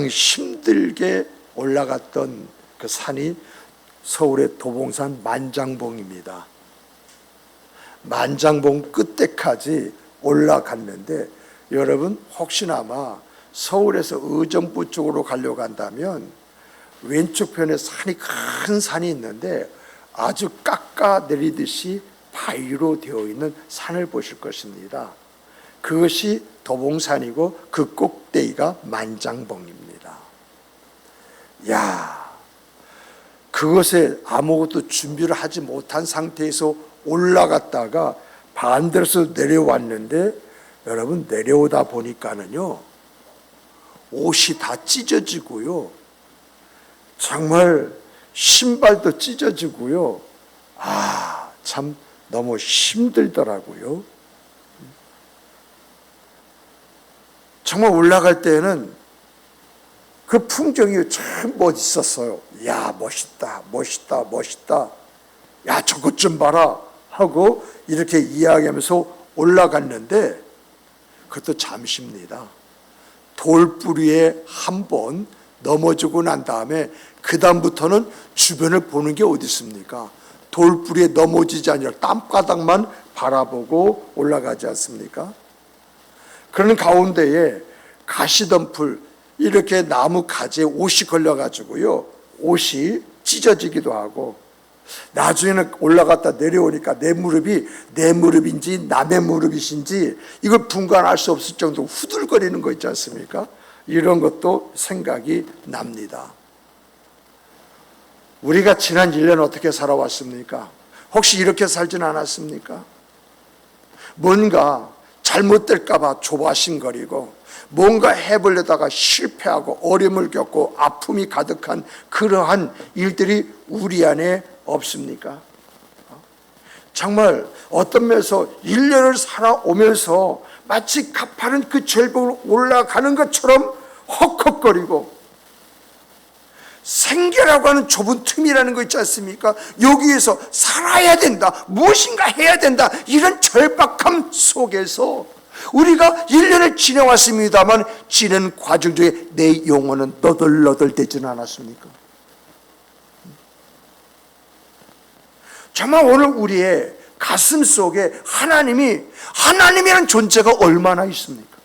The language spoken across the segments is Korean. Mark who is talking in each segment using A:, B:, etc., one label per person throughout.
A: 힘들게 올라갔던 그 산이 서울의 도봉산 만장봉입니다. 만장봉 끝에까지 올라갔는데, 여러분 혹시나마 서울에서 의정부 쪽으로 가려고 한다면 왼쪽 편에 큰 산이 있는데 아주 깎아 내리듯이 바위로 되어 있는 산을 보실 것입니다. 그것이 도봉산이고 그 꼭대기가 만장봉입니다. 야, 그것에 아무것도 준비를 하지 못한 상태에서 올라갔다가 반대로서 내려왔는데, 여러분 내려오다 보니까는요, 옷이 다 찢어지고요, 정말 신발도 찢어지고요, 참 너무 힘들더라고요. 정말 올라갈 때는 그 풍경이 참 멋있었어요. 야, 멋있다, 멋있다, 멋있다. 야, 저것 좀 봐라 하고 이렇게 이야기하면서 올라갔는데, 그것도 잠시입니다. 돌뿌리에 한번 넘어지고 난 다음에 그 다음부터는 주변을 보는 게 어디 있습니까? 돌뿌리에 넘어지지 아니라 땅바닥만 바라보고 올라가지 않습니까? 그런 가운데에 가시덤불, 이렇게 나무 가지에 옷이 걸려가지고요, 옷이 찢어지기도 하고, 나중에는 올라갔다 내려오니까 내 무릎인지 남의 무릎이신지 이걸 분간할 수 없을 정도로 후들거리는 거 있지 않습니까? 이런 것도 생각이 납니다. 우리가 지난 1년 어떻게 살아왔습니까? 혹시 이렇게 살진 않았습니까? 뭔가 잘못될까 봐 조바심거리고, 뭔가 해보려다가 실패하고 어려움을 겪고 아픔이 가득한 그러한 일들이 우리 안에 없습니까? 정말 어떤 면에서 1년을 살아오면서 마치 가파른 그 절벽을 올라가는 것처럼 헉헉거리고, 생계라고 하는 좁은 틈이라는 거 있지 않습니까? 여기에서 살아야 된다, 무엇인가 해야 된다, 이런 절박함 속에서 우리가 1년을 지내왔습니다만, 지낸 과정 중에 내 영혼은 너덜너덜 되지는 않았습니까? 정말 오늘 우리의 가슴 속에 하나님이라는 존재가 얼마나 있습니까?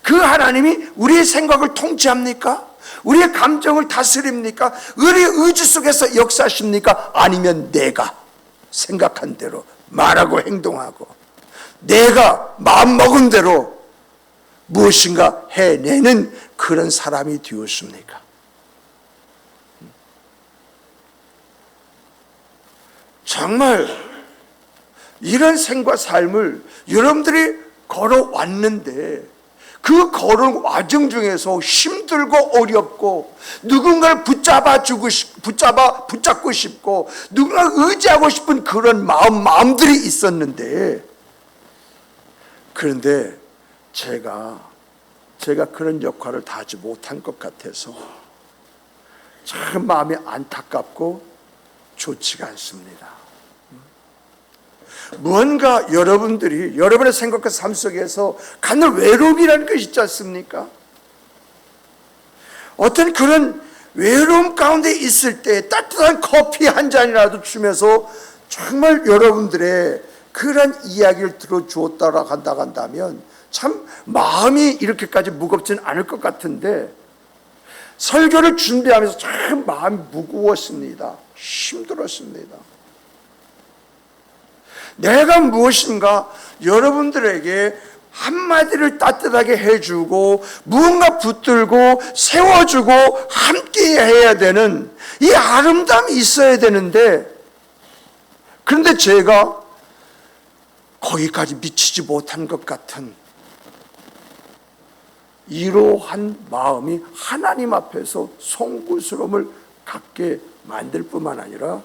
A: 그 하나님이 우리의 생각을 통치합니까? 우리의 감정을 다스립니까? 우리의 의지 속에서 역사하십니까? 아니면 내가 생각한 대로 말하고 행동하고 내가 마음먹은 대로 무엇인가 해내는 그런 사람이 되었습니까? 정말 이런 생과 삶을 여러분들이 걸어왔는데, 그 걸은 과정 중에서 힘들고 어렵고 누군가를 붙잡고 싶고 누군가 의지하고 싶은 그런 마음들이 있었는데, 그런데 제가 그런 역할을 다 하지 못한 것 같아서 참 마음이 안타깝고 좋지가 않습니다. 무언가 여러분의 생각과 삶 속에서 갖는 외로움이라는 것이 있지 않습니까? 어떤 그런 외로움 가운데 있을 때 따뜻한 커피 한 잔이라도 주면서 정말 여러분들의 그런 이야기를 들어주었다고 한다면 참 마음이 이렇게까지 무겁지는 않을 것 같은데, 설교를 준비하면서 참 마음이 무거웠습니다. 힘들었습니다. 내가 무엇인가 여러분들에게 한마디를 따뜻하게 해주고 무언가 붙들고 세워주고 함께 해야 되는 이 아름다움이 있어야 되는데, 그런데 제가 거기까지 미치지 못한 것 같은 이러한 마음이 하나님 앞에서 송구스러움을 갖게 만들 뿐만 아니라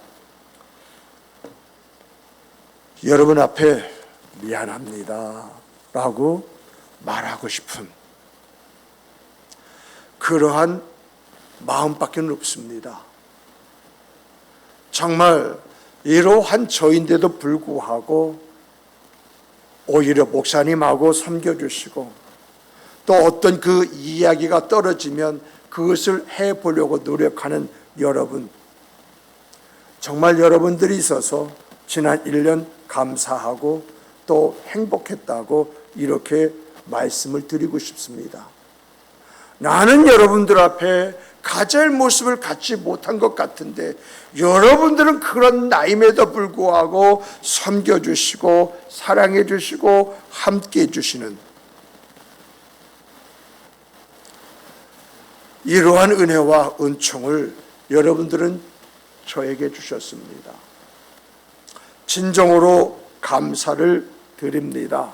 A: 여러분 앞에 미안합니다 라고 말하고 싶은 그러한 마음밖에 없습니다. 정말 이러한 저인데도 불구하고 오히려 목사님하고 섬겨주시고 또 어떤 그 이야기가 떨어지면 그것을 해보려고 노력하는 여러분, 정말 여러분들이 있어서 지난 1년 감사하고 또 행복했다고 이렇게 말씀을 드리고 싶습니다. 나는 여러분들 앞에 가질 모습을 갖지 못한 것 같은데 여러분들은 그런 나임에도 불구하고 섬겨주시고 사랑해주시고 함께해 주시는 이러한 은혜와 은총을 여러분들은 저에게 주셨습니다. 진정으로 감사를 드립니다.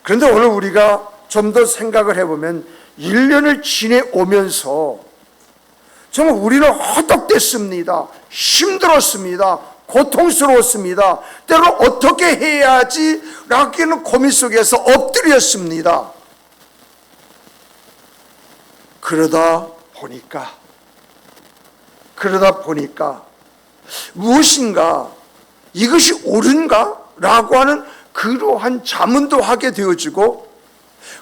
A: 그런데 오늘 우리가 좀 더 생각을 해보면 1년을 지내오면서 정말 우리는 허덕댔습니다. 힘들었습니다. 고통스러웠습니다. 때로 어떻게 해야지 라는 고민 속에서 엎드렸습니다. 그러다 보니까 무엇인가 이것이 옳은가? 라고 하는 그러한 자문도 하게 되어지고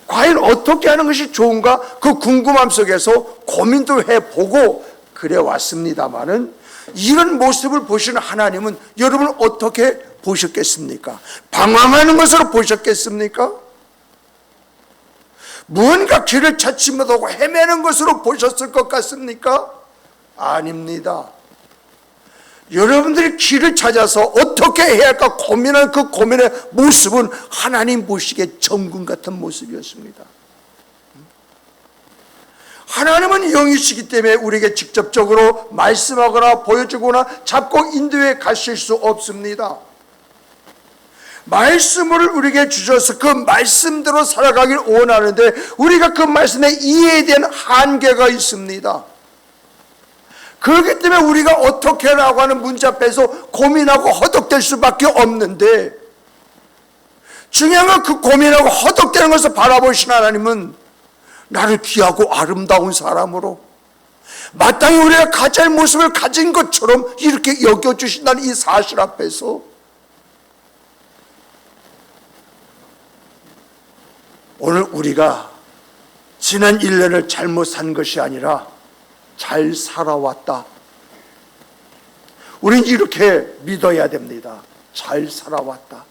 A: 과연 어떻게 하는 것이 좋은가? 그 궁금함 속에서 고민도 해보고 그래 왔습니다마는 이런 모습을 보시는 하나님은 여러분을 어떻게 보셨겠습니까? 방황하는 것으로 보셨겠습니까? 무언가 길을 찾지 못하고 헤매는 것으로 보셨을 것 같습니까? 아닙니다. 여러분들이 길을 찾아서 어떻게 해야 할까 고민한 그 고민의 모습은 하나님 보시기에 정금 같은 모습이었습니다. 하나님은 영이시기 때문에 우리에게 직접적으로 말씀하거나 보여주거나 잡고 인도해 가실 수 없습니다. 말씀을 우리에게 주셔서 그 말씀대로 살아가길 원하는데 우리가 그 말씀의 이해에 대한 한계가 있습니다. 그렇기 때문에 우리가 어떻게 하라고 하는 문제 앞에서 고민하고 허덕댈 수밖에 없는데 중요한 건 그 고민하고 허덕대는 것을 바라보신 하나님은 나를 귀하고 아름다운 사람으로 마땅히 우리가 가질 모습을 가진 것처럼 이렇게 여겨주신다는 이 사실 앞에서 오늘 우리가 지난 1년을 잘못 산 것이 아니라 잘 살아왔다. 우리는 이렇게 믿어야 됩니다. 잘 살아왔다.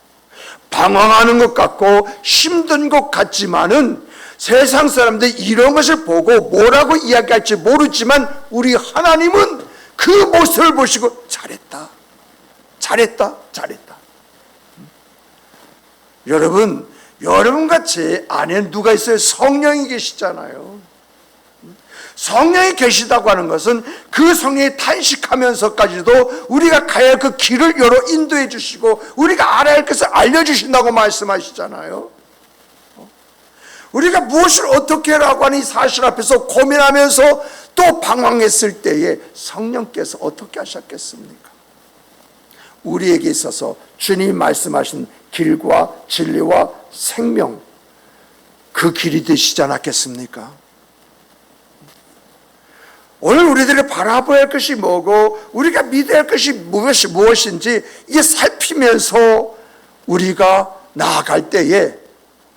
A: 방황하는 것 같고 힘든 것 같지만은 세상 사람들이 이런 것을 보고 뭐라고 이야기할지 모르지만 우리 하나님은 그 모습을 보시고 잘했다. 여러분과 제 안에 누가 있어요? 성령이 계시잖아요. 성령이 계시다고 하는 것은 그 성령이 탄식하면서까지도 우리가 가야 할 그 길을 열어 인도해 주시고 우리가 알아야 할 것을 알려주신다고 말씀하시잖아요. 우리가 무엇을 어떻게 하라고 하는 이 사실 앞에서 고민하면서 또 방황했을 때에 성령께서 어떻게 하셨겠습니까? 우리에게 있어서 주님이 말씀하신 길과 진리와 생명, 그 길이 되시지 않았겠습니까? 오늘 우리들이 바라봐야 할 것이 뭐고 우리가 믿어야 할 것이 무엇인지 이게 살피면서 우리가 나아갈 때에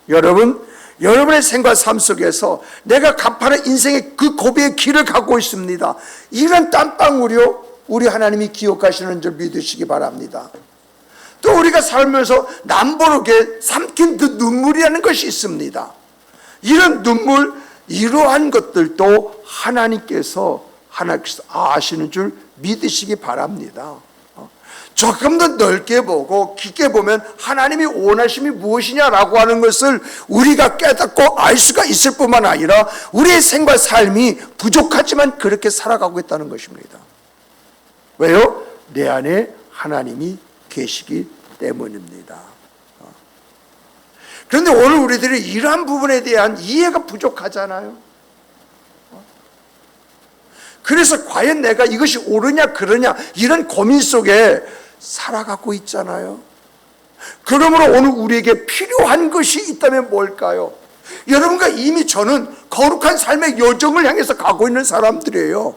A: 여러분의 생과 삶 속에서 내가 가파른 인생의 그 고비의 길을 갖고 있습니다. 이런 땀방울이요 우리 하나님이 기억하시는 줄 믿으시기 바랍니다. 또 우리가 살면서 남보르게 삼킨 그 눈물이라는 것이 있습니다. 이런 눈물, 이러한 것들도 하나님께서 아시는 줄 믿으시기 바랍니다. 조금 더 넓게 보고 깊게 보면 하나님이 원하심이 무엇이냐라고 하는 것을 우리가 깨닫고 알 수가 있을 뿐만 아니라 우리의 생과 삶이 부족하지만 그렇게 살아가고 있다는 것입니다. 왜요? 내 안에 하나님이 계시기 때문입니다. 그런데 오늘 우리들이 이러한 부분에 대한 이해가 부족하잖아요. 그래서 과연 내가 이것이 옳으냐 그러냐 이런 고민 속에 살아가고 있잖아요. 그러므로 오늘 우리에게 필요한 것이 있다면 뭘까요? 여러분과 이미 저는 거룩한 삶의 여정을 향해서 가고 있는 사람들이에요.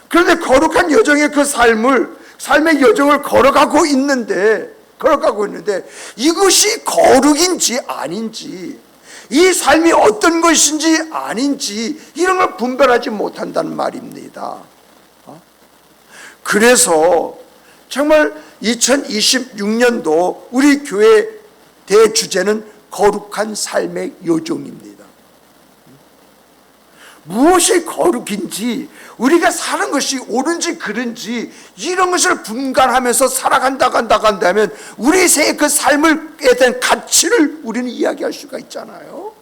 A: 그런데 거룩한 여정의 그 삶의 여정을 걸어가고 있는데 걸어가고 있는데 이것이 거룩인지 아닌지, 이 삶이 어떤 것인지 아닌지 이런 걸 분별하지 못한다는 말입니다. 그래서 정말 2026년도 우리 교회 대주제는 거룩한 삶의 요정입니다. 무엇이 거룩인지, 우리가 사는 것이 옳은지 그른지 이런 것을 분간하면서 살아간다면 우리 그 삶에 대한 가치를 우리는 이야기할 수가 있잖아요.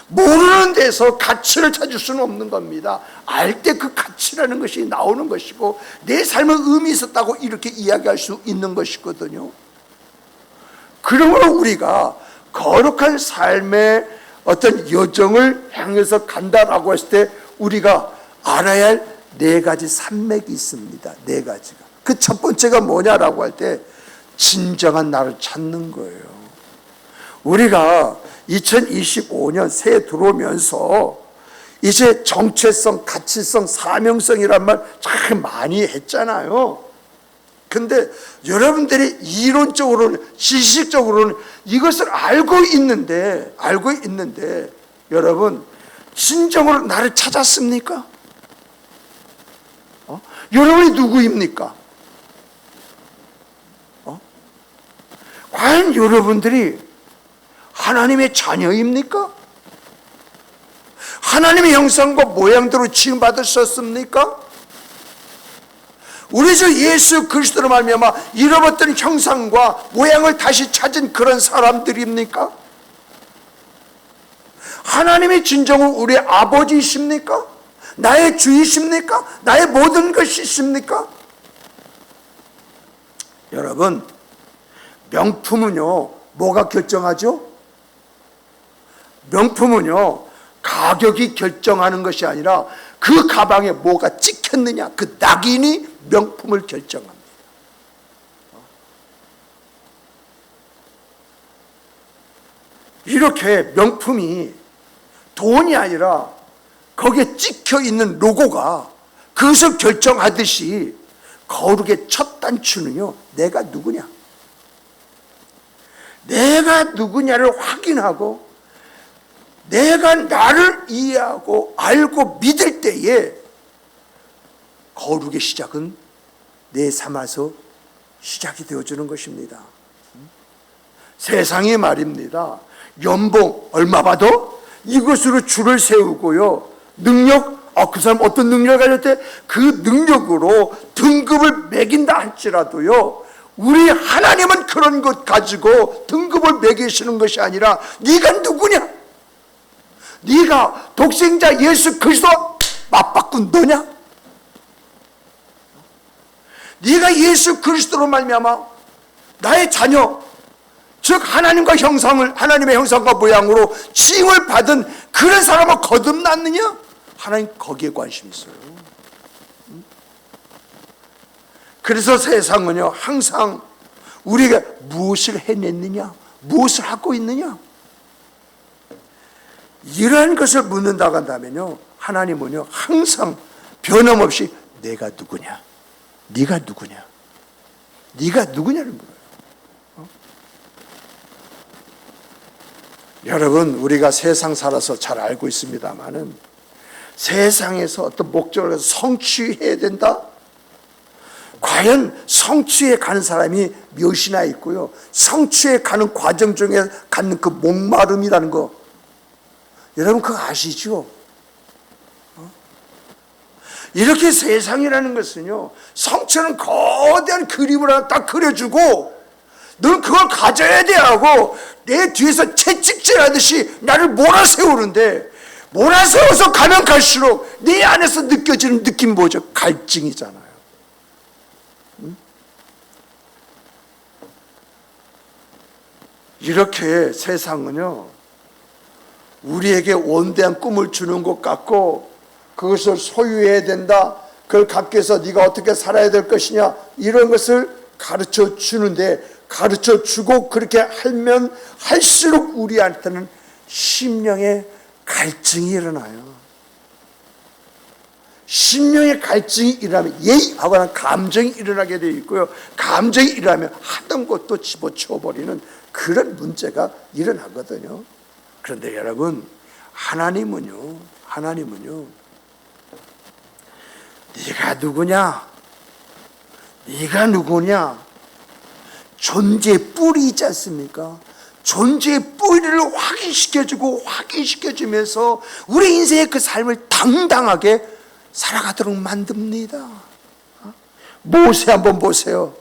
A: 모르는 데서 가치를 찾을 수는 없는 겁니다. 알 때 그 가치라는 것이 나오는 것이고 내 삶은 의미 있었다고 이렇게 이야기할 수 있는 것이거든요. 그러므로 우리가 거룩한 삶의 어떤 여정을 향해서 간다라고 했을 때 우리가 알아야 할 네 가지 산맥이 있습니다. 네 가지가. 그 첫 번째가 뭐냐라고 할 때 진정한 나를 찾는 거예요. 우리가 2025년 새해 들어오면서 이제 정체성, 가치성, 사명성이란 말 참 많이 했잖아요. 근데 여러분들이 이론적으로는, 지식적으로는 이것을 알고 있는데 여러분 진정으로 나를 찾았습니까? 여러분이 누구입니까? 과연 여러분들이 하나님의 자녀입니까? 하나님의 형상과 모양대로 지음받으셨습니까? 우리 주 예수 그리스도로 말미암아 잃어버렸던 형상과 모양을 다시 찾은 그런 사람들입니까? 하나님이 진정으로 우리의 아버지이십니까? 나의 주이십니까? 나의 모든 것이십니까? 여러분, 명품은요 뭐가 결정하죠? 명품은요 가격이 결정하는 것이 아니라 그 가방에 뭐가 찍혔느냐, 그 낙인이 명품을 결정합니다. 이렇게 명품이 돈이 아니라 거기에 찍혀 있는 로고가 그것을 결정하듯이 거룩의 첫 단추는요 내가 누구냐, 내가 누구냐를 확인하고 내가 나를 이해하고 알고 믿을 때에 거룩의 시작은 내 삶에서 시작이 되어주는 것입니다. 세상이 말입니다. 연봉 얼마 받아? 이것으로 줄을 세우고요. 능력, 그 사람 어떤 능력을 가졌대? 그 능력으로 등급을 매긴다 할지라도요. 우리 하나님은 그런 것 가지고 등급을 매기시는 것이 아니라 네가 누구냐? 네가 독생자 예수 그리스도 맞바꾼 너냐? 네가 예수 그리스도로 말미암아 나의 자녀, 즉 하나님의 형상과 모양으로 칭을 받은 그런 사람을 거듭났느냐? 하나님 거기에 관심이 있어요. 그래서 세상은요 항상 우리가 무엇을 해냈느냐, 무엇을 하고 있느냐, 이러한 것을 묻는다고 한다면요 하나님은요 항상 변함없이 내가 누구냐, 네가 누구냐, 네가 누구냐를 물어요. 여러분, 우리가 세상 살아서 잘 알고 있습니다마는 세상에서 어떤 목적을 해서 성취해야 된다? 과연 성취에 가는 사람이 몇이나 있고요, 성취에 가는 과정 중에 갖는 그 목마름이라는 거 여러분 그거 아시죠? 이렇게 세상이라는 것은요 성취는 거대한 그림을 하나 딱 그려주고 넌 그걸 가져야 돼 하고 내 뒤에서 채찍질하듯이 나를 몰아세우는데, 몰아세워서 가면 갈수록 내 안에서 느껴지는 느낌이 뭐죠? 갈증이잖아요. 이렇게 세상은요 우리에게 원대한 꿈을 주는 것 같고 그것을 소유해야 된다, 그걸 갖기 위해서 네가 어떻게 살아야 될 것이냐 이런 것을 가르쳐 주는데, 가르쳐 주고 그렇게 하면 할수록 우리한테는 심령의 갈증이 일어나요. 심령의 갈증이 일어나면 예의하고 난 감정이 일어나게 되어 있고요. 감정이 일어나면 하던 것도 집어치워버리는 그런 문제가 일어나거든요. 그런데 여러분, 하나님은요, 네가 누구냐? 네가 누구냐? 존재의 뿔이 있지 않습니까? 존재의 뿌리를 확인시켜주면서 우리 인생의 그 삶을 당당하게 살아가도록 만듭니다. 모세 한번 보세요.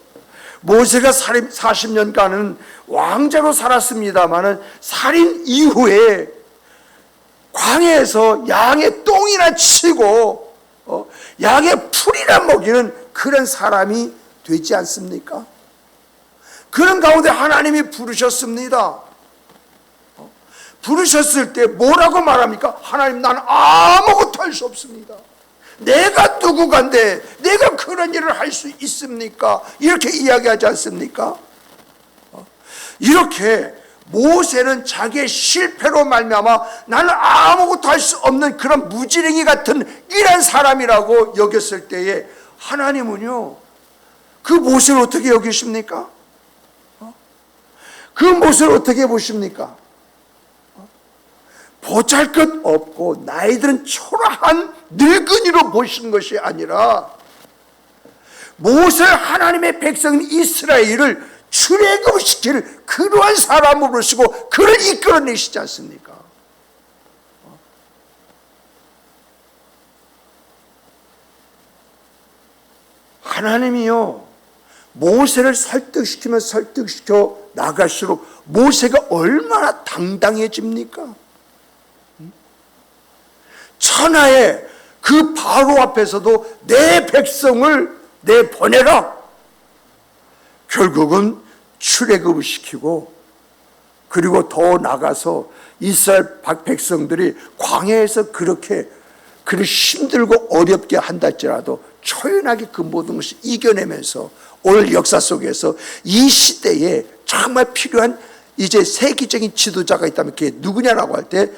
A: 모세가 40년간은 왕자로 살았습니다마는 살인 이후에 광야에서 양의 똥이나 치고 양의 풀이나 먹이는 그런 사람이 되지 않습니까? 그런 가운데 하나님이 부르셨습니다. 부르셨을 때 뭐라고 말합니까? 하나님, 나는 아무것도 할 수 없습니다. 내가 누구간데 내가 그런 일을 할 수 있습니까? 이렇게 이야기하지 않습니까? 이렇게 모세는 자기의 실패로 말미암아 나는 아무것도 할 수 없는 그런 무지랭이 같은 이런 사람이라고 여겼을 때에 하나님은요, 그 모세를 어떻게 여기십니까? 그 모습을 어떻게 보십니까? 보잘것없고 나이들은 초라한 늙은이로 보신 것이 아니라 모세 하나님의 백성 이스라엘을 출애굽시킬 그러한 사람으로 보시고 그를 이끌어내시지 않습니까? 하나님이요, 모세를 설득시켜 나갈수록 모세가 얼마나 당당해집니까? 천하의 그 바로 앞에서도 내 백성을 내보내라. 결국은 출애굽을 시키고, 그리고 더 나가서 이스라엘 백성들이 광야에서 그렇게 힘들고 어렵게 한다 할지라도 초연하게 그 모든 것을 이겨내면서 오늘 역사 속에서 이 시대에 정말 필요한 이제 세계적인 지도자가 있다면 그게 누구냐라고 할 때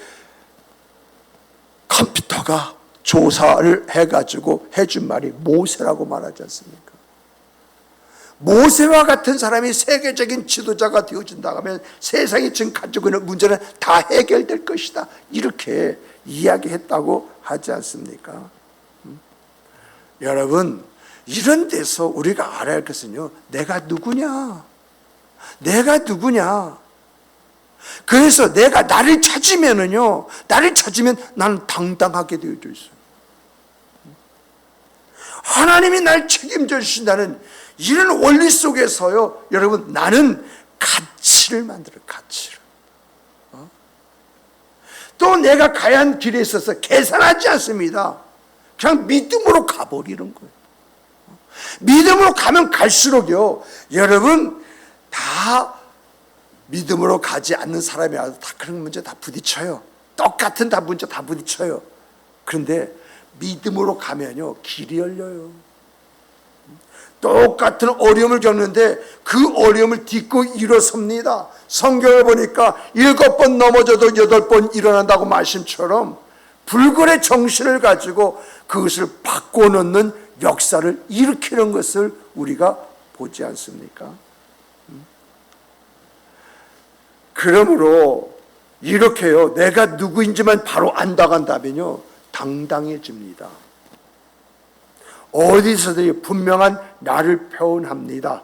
A: 컴퓨터가 조사를 해가지고 해준 말이 모세라고 말하지 않습니까? 모세와 같은 사람이 세계적인 지도자가 되어진다 하면 세상이 지금 가지고 있는 문제는 다 해결될 것이다, 이렇게 이야기했다고 하지 않습니까? 여러분, 이런 데서 우리가 알아야 할 것은요, 내가 누구냐? 그래서 내가 나를 찾으면 나는 당당하게 되어져 있어요. 하나님이 날 책임져 주신다는 이런 원리 속에서요, 여러분, 나는 가치를 만들어요. 가치를. 또 내가 가야 한 길에 있어서 계산하지 않습니다. 그냥 믿음으로 가버리는 거예요. 믿음으로 가면 갈수록요, 여러분, 다 믿음으로 가지 않는 사람이라도 다 그런 문제 다 부딪혀요. 똑같은 다 문제 다 부딪혀요. 그런데 믿음으로 가면요, 길이 열려요. 똑같은 어려움을 겪는데 그 어려움을 딛고 일어섭니다. 성경을 보니까 7번 넘어져도 8번 일어난다고 말씀처럼 불굴의 정신을 가지고 그것을 바꿔놓는 역사를 일으키는 것을 우리가 보지 않습니까? 그러므로 이렇게요, 내가 누구인지만 바로 안다간다면요, 당당해집니다. 어디서든 분명한 나를 표현합니다.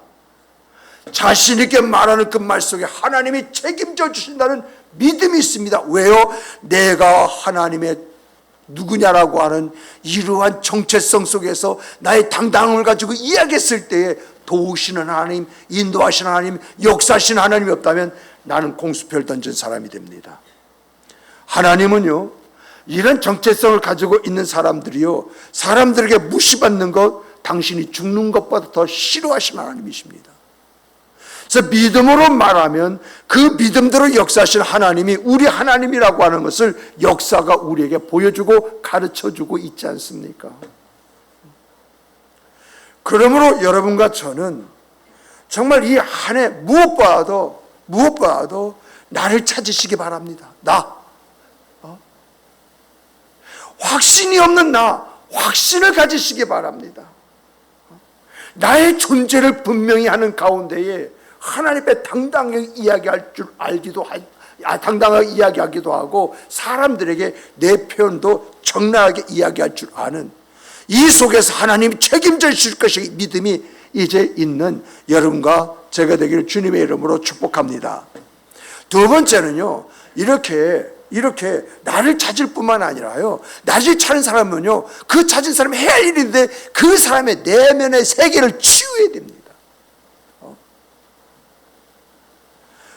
A: 자신 있게 말하는 그 말 속에 하나님이 책임져 주신다는 믿음이 있습니다. 왜요? 내가 하나님의 누구냐라고 하는 이러한 정체성 속에서 나의 당당함을 가지고 이야기했을 때에 도우시는 하나님, 인도하시는 하나님, 역사하시는 하나님이 없다면 나는 공수표를 던진 사람이 됩니다. 하나님은요, 이런 정체성을 가지고 있는 사람들이요, 사람들에게 무시받는 것, 당신이 죽는 것보다 더 싫어하시는 하나님이십니다. 그래서 믿음으로 말하면 그 믿음대로 역사하시는 하나님이 우리 하나님이라고 하는 것을 역사가 우리에게 보여주고 가르쳐주고 있지 않습니까? 그러므로 여러분과 저는 정말 이 한 해 무엇보다도 나를 찾으시기 바랍니다. 확신이 없는 나, 확신을 가지시기 바랍니다. 나의 존재를 분명히 하는 가운데에 하나님 앞에 당당하게 이야기할 줄 알기도 당당하게 이야기하기도 하고 사람들에게 내 표현도 적나라하게 이야기할 줄 아는 이 속에서 하나님이 책임져 주실 것이 믿음이 이제 있는 여러분과 제가 되기를 주님의 이름으로 축복합니다. 두 번째는요, 이렇게 나를 찾을 뿐만 아니라요, 나를 찾는 사람은요, 그 찾은 사람이 해야 할 일인데 그 사람의 내면의 세계를 치유해야 됩니다.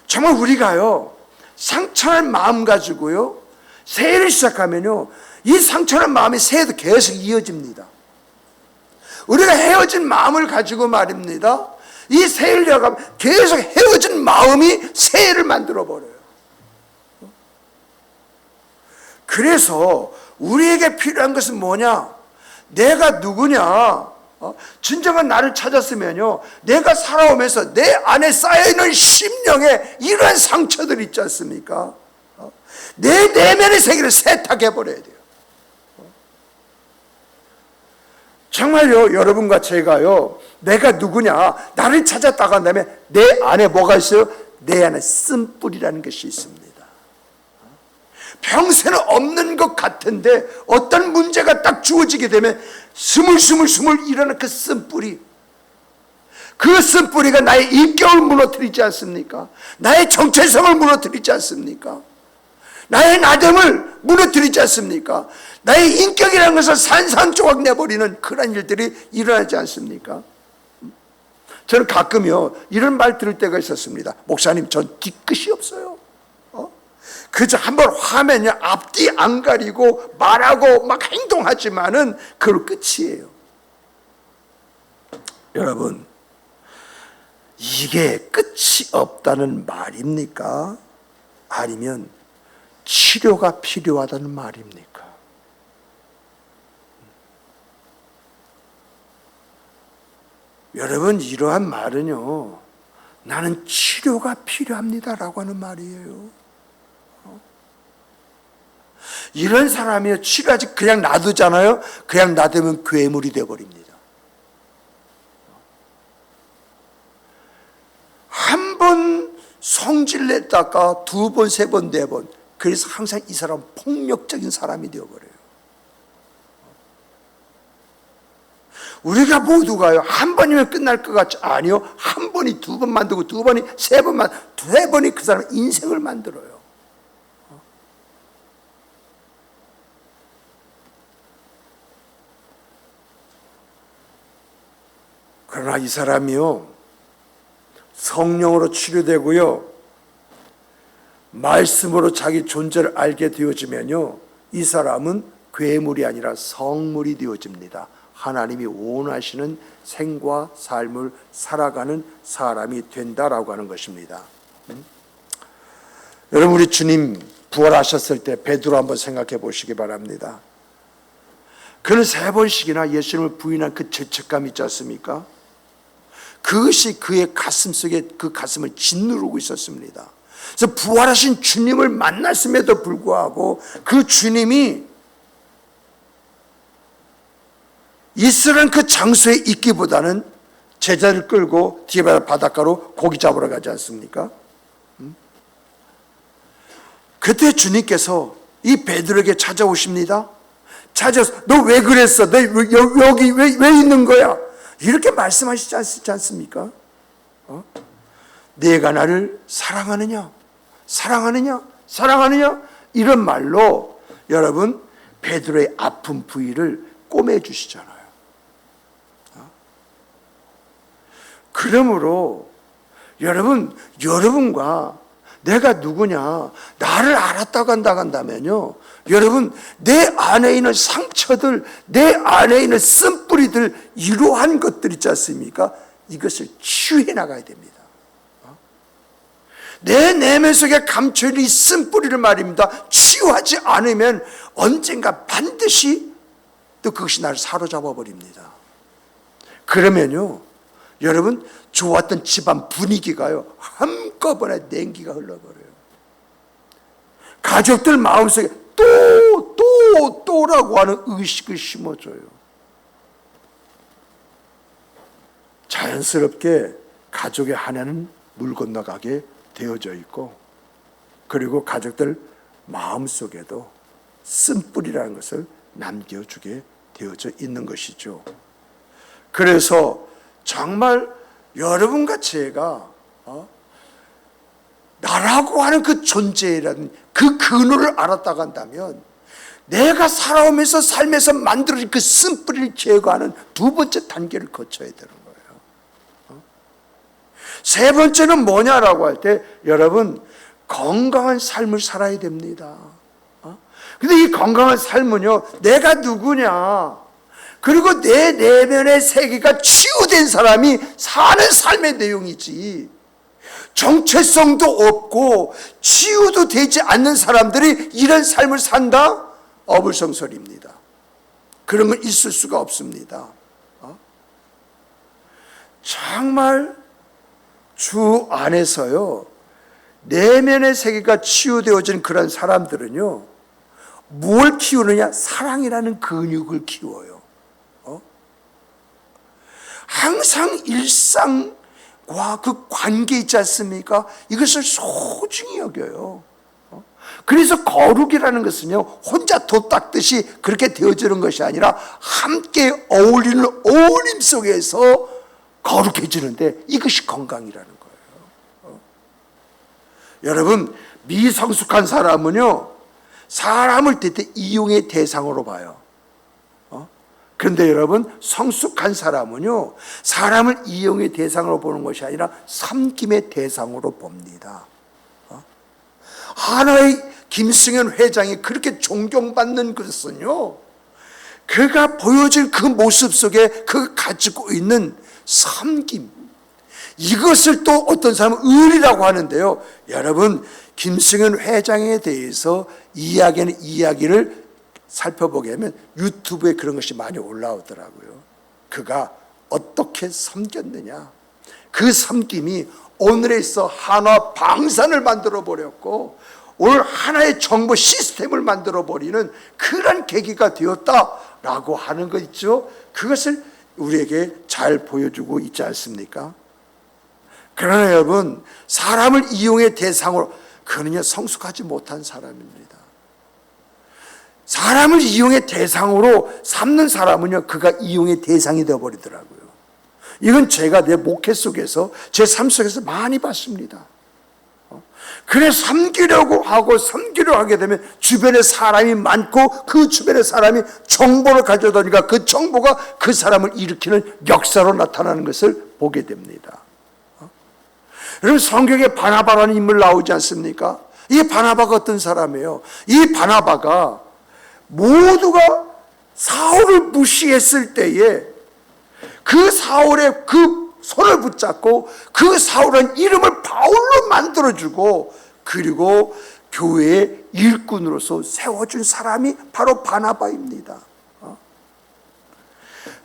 A: 정말 우리가요, 상처난 마음 가지고요, 새해를 시작하면요, 이 상처난 마음이 새해도 계속 이어집니다. 우리가 헤어진 마음을 가지고 말입니다, 이 새해를 이어가면 계속 헤어진 마음이 새해를 만들어버려요. 그래서 우리에게 필요한 것은 뭐냐? 내가 누구냐? 진정한 나를 찾았으면요, 내가 살아오면서 내 안에 쌓여있는 심령에 이러한 상처들 있지 않습니까? 내 내면의 세계를 세탁해버려야 돼요. 정말요, 여러분과 제가요, 내가 누구냐, 나를 찾았다고 한다면 내 안에 뭐가 있어요? 내 안에 쓴뿌리라는 것이 있습니다. 평생은 없는 것 같은데 어떤 문제가 딱 주어지게 되면 스물스물 일어나는 그 쓴뿌리, 그 쓴뿌리가 나의 인격을 무너뜨리지 않습니까? 나의 정체성을 무너뜨리지 않습니까? 나의 나됨을 무너뜨리지 않습니까? 나의 인격이라는 것을 산산조각 내버리는 그런 일들이 일어나지 않습니까? 저는 가끔요, 이런 말 들을 때가 있었습니다. 목사님, 전 뒤끝이 없어요. 그저 한번 화면이 앞뒤 안 가리고 말하고 막 행동하지만은 그걸 끝이에요. 여러분, 이게 끝이 없다는 말입니까? 아니면 치료가 필요하다는 말입니까? 여러분, 이러한 말은요, 나는 치료가 필요합니다라고 하는 말이에요. 이런 사람이요, 치료하지 그냥 놔두잖아요. 그냥 놔두면 괴물이 되어버립니다. 한 번 성질냈다가 두 번, 세 번, 네 번, 그래서 항상 이 사람은 폭력적인 사람이 되어버려요. 우리가 모두가요, 한 번이면 끝날 것 같지? 아니요, 한 번이 두 번 만들고 두 번이 세 번 만들고 세 번이 그 사람 인생을 만들어요. 그러나 이 사람이요, 성령으로 치료되고요, 말씀으로 자기 존재를 알게 되어지면요, 이 사람은 괴물이 아니라 성물이 되어집니다. 하나님이 원하시는 생과 삶을 살아가는 사람이 된다라고 하는 것입니다. 여러분, 우리 주님 부활하셨을 때 베드로 한번 생각해 보시기 바랍니다. 그는 3번씩이나 예수님을 부인한 그 죄책감 있지 않습니까? 그것이 그의 가슴 속에 그 가슴을 짓누르고 있었습니다. 그래서 부활하신 주님을 만났음에도 불구하고 그 주님이 있으란 그 장소에 있기보다는 제자를 끌고 뒤에 바닷가로 고기 잡으러 가지 않습니까? 그때 주님께서 이 베드로에게 찾아오십니다. 찾아서 너 왜 그랬어? 너 여기 왜 있는 거야? 이렇게 말씀하시지 않습니까? 내가 나를 사랑하느냐? 사랑하느냐? 사랑하느냐? 이런 말로 여러분 베드로의 아픈 부위를 꼬매주시잖아요. 그러므로 여러분과 내가 누구냐, 나를 알았다고 한다면요, 여러분 내 안에 있는 상처들, 내 안에 있는 쓴뿌리들, 이러한 것들 있지 않습니까? 이것을 치유해 나가야 됩니다. 내 내면 속에 감춰있는 이 쓴뿌리를 말입니다, 치유하지 않으면 언젠가 반드시 또 그것이 나를 사로잡아 버립니다. 그러면요, 여러분 좋았던 집안 분위기가요 한꺼번에 냉기가 흘러버려요. 가족들 마음속에 또 필요라고 하는 의식을 심어줘요. 자연스럽게 가족의 하나는 물 건너가게 되어져 있고, 그리고 가족들 마음속에도 쓴뿌리라는 것을 남겨주게 되어져 있는 것이죠. 그래서 정말 여러분과 제가 나라고 하는 그 존재라는 그 근원을 알았다고 한다면, 내가 살아오면서 삶에서 만들어진 그 쓴뿌리를 제거하는 두 번째 단계를 거쳐야 되는 거예요. 세 번째는 뭐냐라고 할 때, 여러분, 건강한 삶을 살아야 됩니다. 근데 이 건강한 삶은요, 내가 누구냐, 그리고 내 내면의 세계가 치유된 사람이 사는 삶의 내용이지, 정체성도 없고 치유도 되지 않는 사람들이 이런 삶을 산다? 어불성설입니다. 그런 건 있을 수가 없습니다. 정말 주 안에서요, 내면의 세계가 치유되어진 그런 사람들은요, 뭘 키우느냐? 사랑이라는 근육을 키워요. 항상 일상과 그 관계 있지 않습니까? 이것을 소중히 여겨요. 그래서 거룩이라는 것은요, 혼자 돛 닦듯이 그렇게 되어지는 것이 아니라 함께 어울리는 어울림 속에서 거룩해지는데, 이것이 건강이라는 거예요. 여러분, 미성숙한 사람은요, 사람을 대체 이용의 대상으로 봐요. 그런데 여러분, 성숙한 사람은요, 사람을 이용의 대상으로 보는 것이 아니라 섬김의 대상으로 봅니다. 하나의 김승현 회장이 그렇게 존경받는 것은요, 그가 보여준 그 모습 속에 그 가지고 있는 섬김, 이것을 또 어떤 사람은 의리라고 하는데요, 여러분, 김승현 회장에 대해서 이야기하는 이야기를 살펴보게 하면 유튜브에 그런 것이 많이 올라오더라고요. 그가 어떻게 섬겼느냐, 그 섬김이 오늘에 있어 한화 방산을 만들어 버렸고, 오늘 하나의 정보 시스템을 만들어 버리는 그런 계기가 되었다라고 하는 거 있죠. 그것을 우리에게 잘 보여주고 있지 않습니까? 그러나 여러분, 사람을 이용의 대상으로, 그는요 성숙하지 못한 사람입니다. 사람을 이용의 대상으로 삼는 사람은요, 그가 이용의 대상이 되어버리더라고요. 이건 제가 내 목회 속에서, 제 삶 속에서 많이 봤습니다. 그래, 섬기려고 하게 되면 주변에 사람이 많고, 그 주변에 사람이 정보를 가져다니까 그 정보가 그 사람을 일으키는 역사로 나타나는 것을 보게 됩니다. 여러분, 성경에 바나바라는 인물 나오지 않습니까? 이 바나바가 어떤 사람이에요? 이 바나바가 모두가 사울을 무시했을 때에 그 사울의 그 손을 붙잡고 그 사울은 이름을 바울로 만들어주고, 그리고 교회의 일꾼으로서 세워준 사람이 바로 바나바입니다.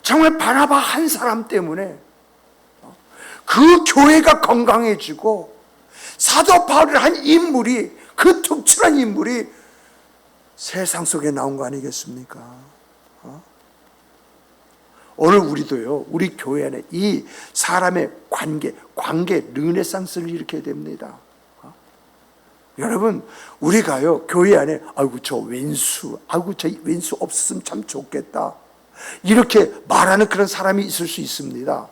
A: 정말 바나바 한 사람 때문에 그 교회가 건강해지고, 사도 바울이라는 한 인물이, 그 특출한 인물이 세상 속에 나온 거 아니겠습니까? 오늘 우리도요, 우리 교회 안에 이 사람의 관계 르네상스를 일으켜야 됩니다. 여러분, 우리가요, 교회 안에, 아이고, 저 왼수 없었으면 참 좋겠다, 이렇게 말하는 그런 사람이 있을 수 있습니다.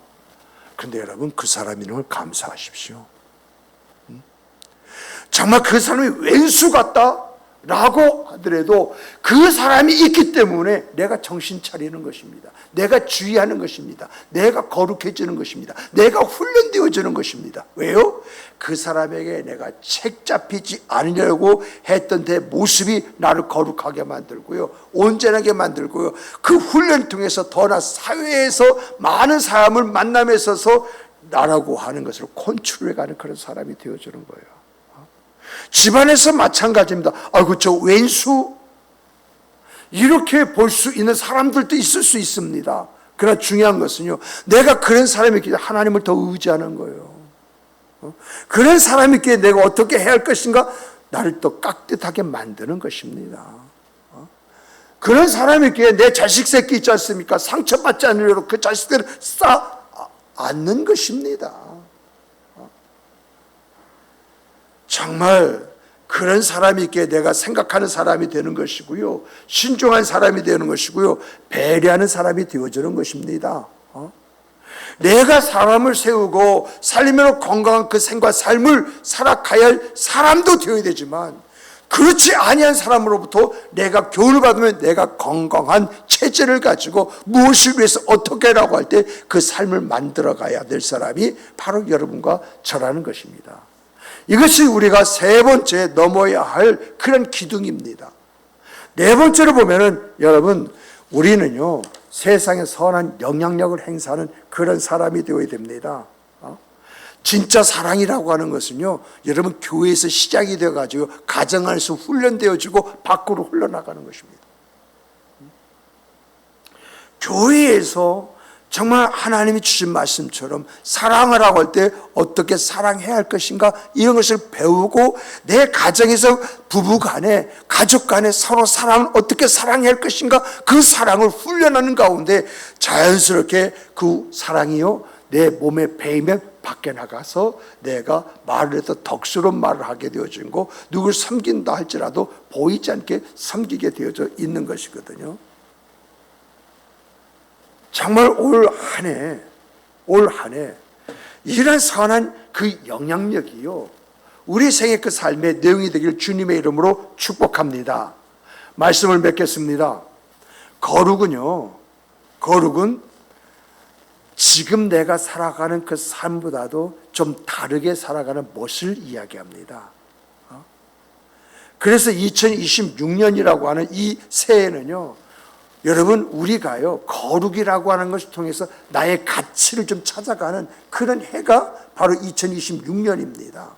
A: 그런데 여러분, 그 사람 이름을 감사하십시오. 정말 그 사람이 왼수 같다 라고 하더라도 그 사람이 있기 때문에 내가 정신 차리는 것입니다. 내가 주의하는 것입니다. 내가 거룩해지는 것입니다. 내가 훈련되어지는 것입니다. 왜요? 그 사람에게 내가 책 잡히지 않으려고 했던 내 모습이 나를 거룩하게 만들고요, 온전하게 만들고요, 그 훈련 통해서 더나 사회에서 많은 사람을 만남에 있어서 나라고 하는 것을 컨트롤해가는 그런 사람이 되어주는 거예요. 집안에서 마찬가지입니다. 아이고, 저 왼수, 이렇게 볼 수 있는 사람들도 있을 수 있습니다. 그러나 중요한 것은요, 내가 그런 사람이기에 하나님을 더 의지하는 거예요. 그런 사람이기에 내가 어떻게 해야 할 것인가, 나를 더 깍듯하게 만드는 것입니다. 그런 사람에게 내 자식 새끼 있지 않습니까? 상처받지 않으려고 그 자식들을 않는 것입니다. 정말 그런 사람에게 내가 생각하는 사람이 되는 것이고요. 신중한 사람이 되는 것이고요. 배려하는 사람이 되어주는 것입니다. 내가 사람을 세우고 살리면 건강한 그 생과 삶을 살아가야 할 사람도 되어야 되지만 그렇지 아니한 사람으로부터 내가 교훈을 받으면 내가 건강한 체질을 가지고 무엇을 위해서 어떻게라고 할 때 그 삶을 만들어 가야 될 사람이 바로 여러분과 저라는 것입니다. 이것이 우리가 세 번째 넘어야 할 그런 기둥입니다. 네 번째로 보면은 여러분 우리는요 세상에 선한 영향력을 행사하는 그런 사람이 되어야 됩니다. 진짜 사랑이라고 하는 것은요 여러분 교회에서 시작이 되어가지고 가정 안에서 훈련되어지고 밖으로 흘러나가는 것입니다. 교회에서 정말 하나님이 주신 말씀처럼 사랑을 하고 할 때 어떻게 사랑해야 할 것인가 이런 것을 배우고 내 가정에서 부부 간에 가족 간에 서로 사랑을 어떻게 사랑해야 할 것인가 그 사랑을 훈련하는 가운데 자연스럽게 그 사랑이요 내 몸에 배이면 밖에 나가서 내가 말을 해서 덕스러운 말을 하게 되어진 거 누굴 섬긴다 할지라도 보이지 않게 섬기게 되어져 있는 것이거든요. 정말 올 한 해 이런 선한 그 영향력이요 우리 생의 그 삶의 내용이 되길 주님의 이름으로 축복합니다. 말씀을 맺겠습니다. 거룩은 지금 내가 살아가는 그 삶보다도 좀 다르게 살아가는 것을 이야기합니다. 그래서 2026년이라고 하는 이 새해는요 여러분 우리가요 거룩이라고 하는 것을 통해서 나의 가치를 좀 찾아가는 그런 해가 바로 2026년입니다.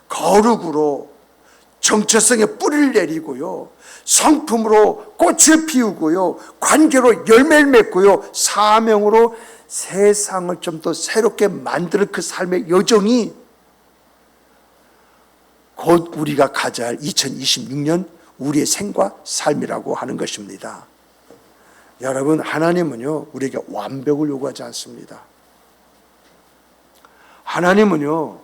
A: 거룩으로 정체성에 뿌리를 내리고요 성품으로 꽃을 피우고요 관계로 열매를 맺고요 사명으로 세상을 좀 더 새롭게 만드는 그 삶의 여정이 곧 우리가 가져야 할 2026년 우리의 생과 삶이라고 하는 것입니다. 여러분 하나님은요 우리에게 완벽을 요구하지 않습니다. 하나님은요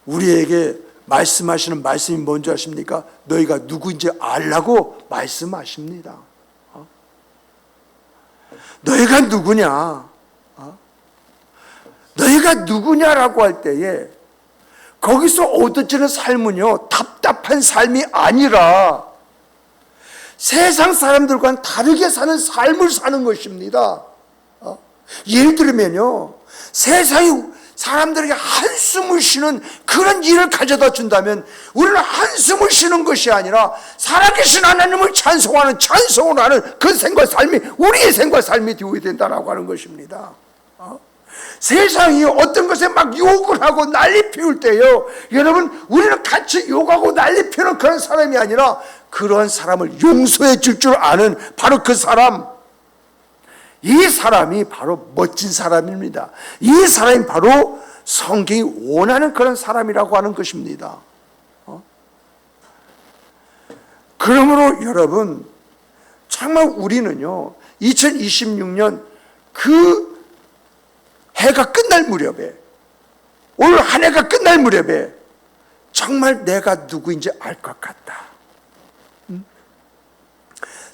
A: 우리에게 말씀하시는 말씀이 뭔지 아십니까? 너희가 누구인지 알라고 말씀하십니다. 너희가 누구냐? 너희가 누구냐라고 할 때에 거기서 얻어지는 삶은요 답답한 삶이 아니라 세상 사람들과는 다르게 사는 삶을 사는 것입니다. 예를 들면요 세상이 사람들에게 한숨을 쉬는 그런 일을 가져다 준다면 우리는 한숨을 쉬는 것이 아니라 살아계신 하나님을 찬송을 하는 그 생과 삶이 우리의 생과 삶이 되어야 된다라고 하는 것입니다. 세상이 어떤 것에 막 욕을 하고 난리 피울 때요 여러분 우리는 같이 욕하고 난리 피우는 그런 사람이 아니라 그런 사람을 용서해 줄 줄 아는 바로 그 사람 이 사람이 바로 멋진 사람입니다. 이 사람이 바로 성경이 원하는 그런 사람이라고 하는 것입니다. 그러므로 여러분 정말 우리는요 2026년 그 해가 끝날 무렵에 올 한 해가 끝날 무렵에 정말 내가 누구인지 알 것 같다.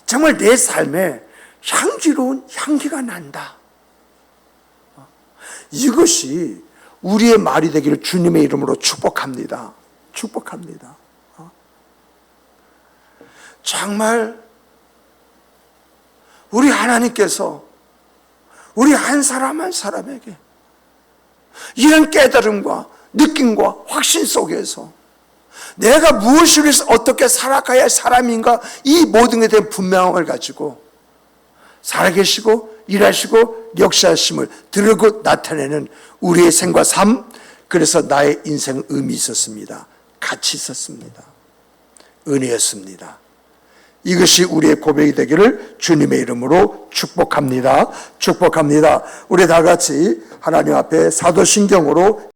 A: 정말 내 삶에 향기로운 향기가 난다. 이것이 우리의 말이 되기를 주님의 이름으로 축복합니다. 축복합니다. 정말 우리 하나님께서 우리 한 사람 한 사람에게 이런 깨달음과 느낌과 확신 속에서 내가 무엇을 위해서 어떻게 살아가야 할 사람인가 이 모든 것에 대한 분명함을 가지고 살아계시고 일하시고 역사하심을 드러고 나타내는 우리의 생과 삶 그래서 나의 인생은 의미 있었습니다. 가치 있었습니다. 은혜였습니다. 이것이 우리의 고백이 되기를 주님의 이름으로 축복합니다. 축복합니다. 우리 다 같이 하나님 앞에 사도신경으로